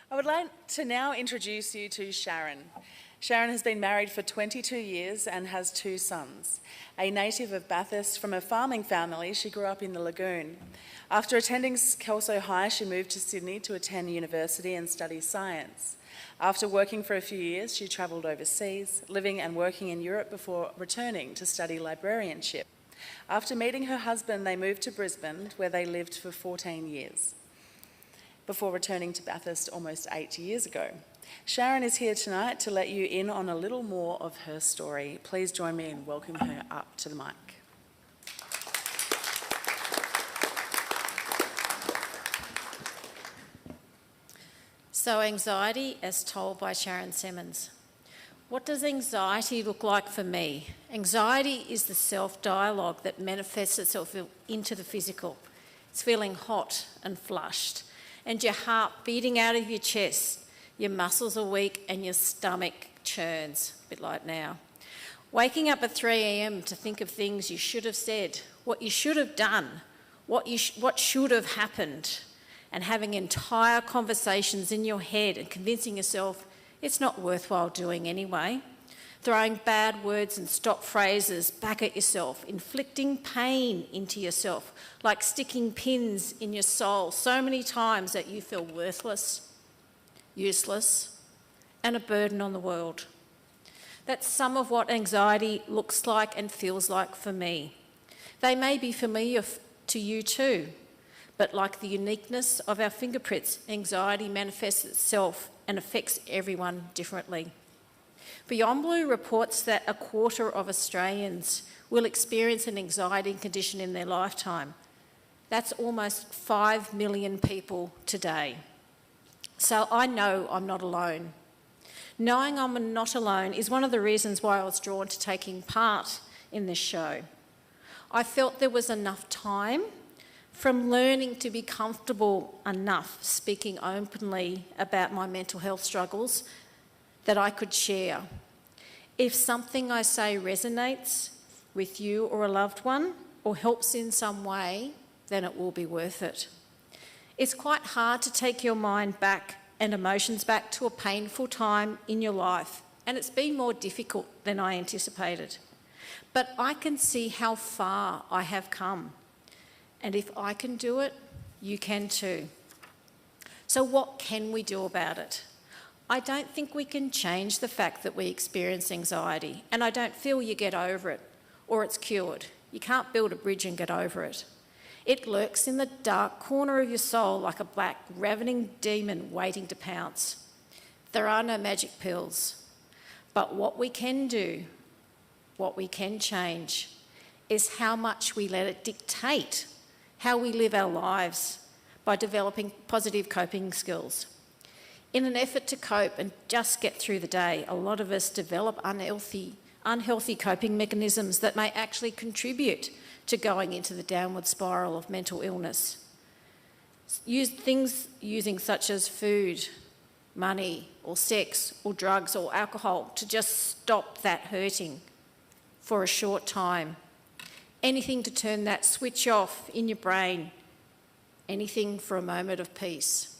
I would like to now introduce you to Sharyn. Sharyn has been married for 22 years and has 2 sons. A native of Bathurst from a farming family, she grew up in the lagoon. After attending Kelso High, she moved to Sydney to attend university and study science. After working for a few years, she travelled overseas, living and working in Europe before returning to study librarianship. After meeting her husband, they moved to Brisbane, where they lived for 14 years, before returning to Bathurst almost 8 years ago. Sharyn is here tonight to let you in on a little more of her story. Please join me in welcoming her up to the mic. So, anxiety as told by Sharyn Simmons. What does anxiety look like for me? Anxiety is the self-dialogue that manifests itself into the physical. It's feeling hot and flushed, and your heart beating out of your chest, your muscles are weak and your stomach churns, a bit like now. Waking up at 3 a.m. to think of things you should have said, what you should have done, what should have happened, and having entire conversations in your head and convincing yourself it's not worthwhile doing anyway. Throwing bad words and stop phrases back at yourself, inflicting pain into yourself, like sticking pins in your soul so many times that you feel worthless, useless, and a burden on the world. That's some of what anxiety looks like and feels like for me. They may be familiar to you too, but like the uniqueness of our fingerprints, anxiety manifests itself and affects everyone differently. Beyond Blue reports that a quarter of Australians will experience an anxiety condition in their lifetime. That's almost 5 million people today. So I know I'm not alone. Knowing I'm not alone is one of the reasons why I was drawn to taking part in this show. I felt there was enough time from learning to be comfortable enough speaking openly about my mental health struggles that I could share. If something I say resonates with you or a loved one or helps in some way, then it will be worth it. It's quite hard to take your mind back and emotions back to a painful time in your life, and it's been more difficult than I anticipated. But I can see how far I have come. And if I can do it, you can too. So what can we do about it? I don't think we can change the fact that we experience anxiety, and I don't feel you get over it or it's cured. You can't build a bridge and get over it. It lurks in the dark corner of your soul like a black, ravening demon waiting to pounce. There are no magic pills. But what we can do, what we can change, is how much we let it dictate how we live our lives by developing positive coping skills. In an effort to cope and just get through the day, a lot of us develop unhealthy coping mechanisms that may actually contribute to going into the downward spiral of mental illness. Using such as food, money, or sex, or drugs, or alcohol to just stop that hurting for a short time. Anything to turn that switch off in your brain. Anything for a moment of peace.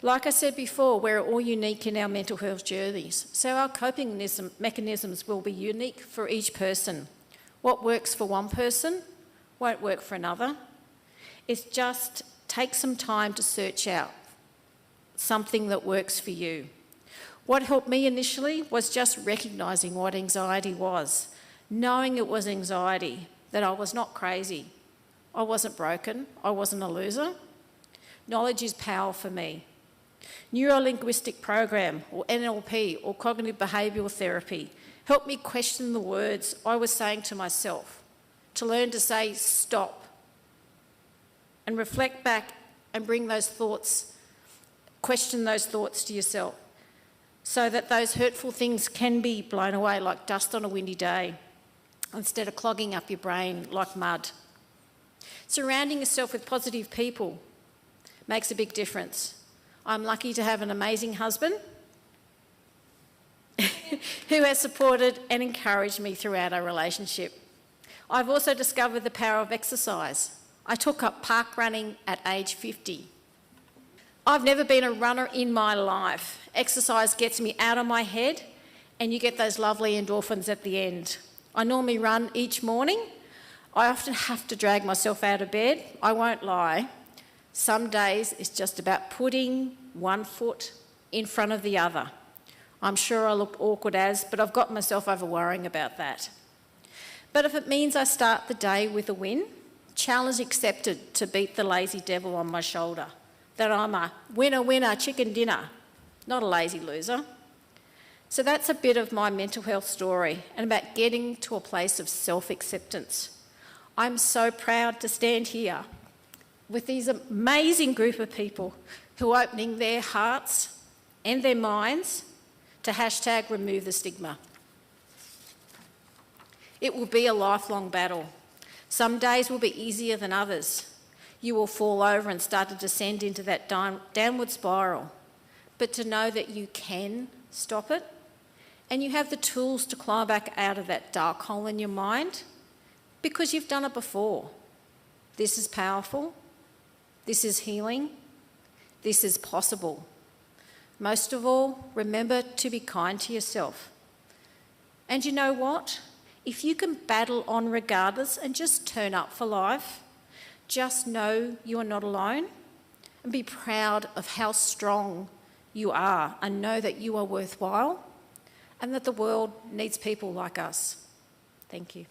Like I said before, we're all unique in our mental health journeys, so our coping mechanisms will be unique for each person. What works for one person won't work for another. It's just take some time to search out something that works for you. What helped me initially was just recognising what anxiety was, knowing it was anxiety, that I was not crazy. I wasn't broken. I wasn't a loser. Knowledge is power for me. Neuro-linguistic program, or NLP, or cognitive behavioural therapy helped me question the words I was saying to myself, to learn to say stop and reflect back and bring those thoughts, question those thoughts to yourself so that those hurtful things can be blown away like dust on a windy day instead of clogging up your brain like mud. Surrounding yourself with positive people makes a big difference. I'm lucky to have an amazing husband who has supported and encouraged me throughout our relationship. I've also discovered the power of exercise. I took up park running at age 50. I've never been a runner in my life. Exercise gets me out of my head, and you get those lovely endorphins at the end. I normally run each morning. I often have to drag myself out of bed. I won't lie. Some days it's just about putting one foot in front of the other. I'm sure I look awkward but I've got myself over worrying about that. But if it means I start the day with a win, challenge accepted to beat the lazy devil on my shoulder, that I'm a winner, chicken dinner, not a lazy loser. So that's a bit of my mental health story and about getting to a place of self-acceptance. I'm so proud to stand here with these amazing group of people who are opening their hearts and their minds to hashtag remove the stigma. It will be a lifelong battle. Some days will be easier than others. You will fall over and start to descend into that downward spiral. But to know that you can stop it, and you have the tools to climb back out of that dark hole in your mind, because you've done it before. This is powerful. This is healing. This is possible. Most of all, remember to be kind to yourself. And you know what? If you can battle on regardless and just turn up for life, just know you are not alone, and be proud of how strong you are, and know that you are worthwhile and that the world needs people like us. Thank you.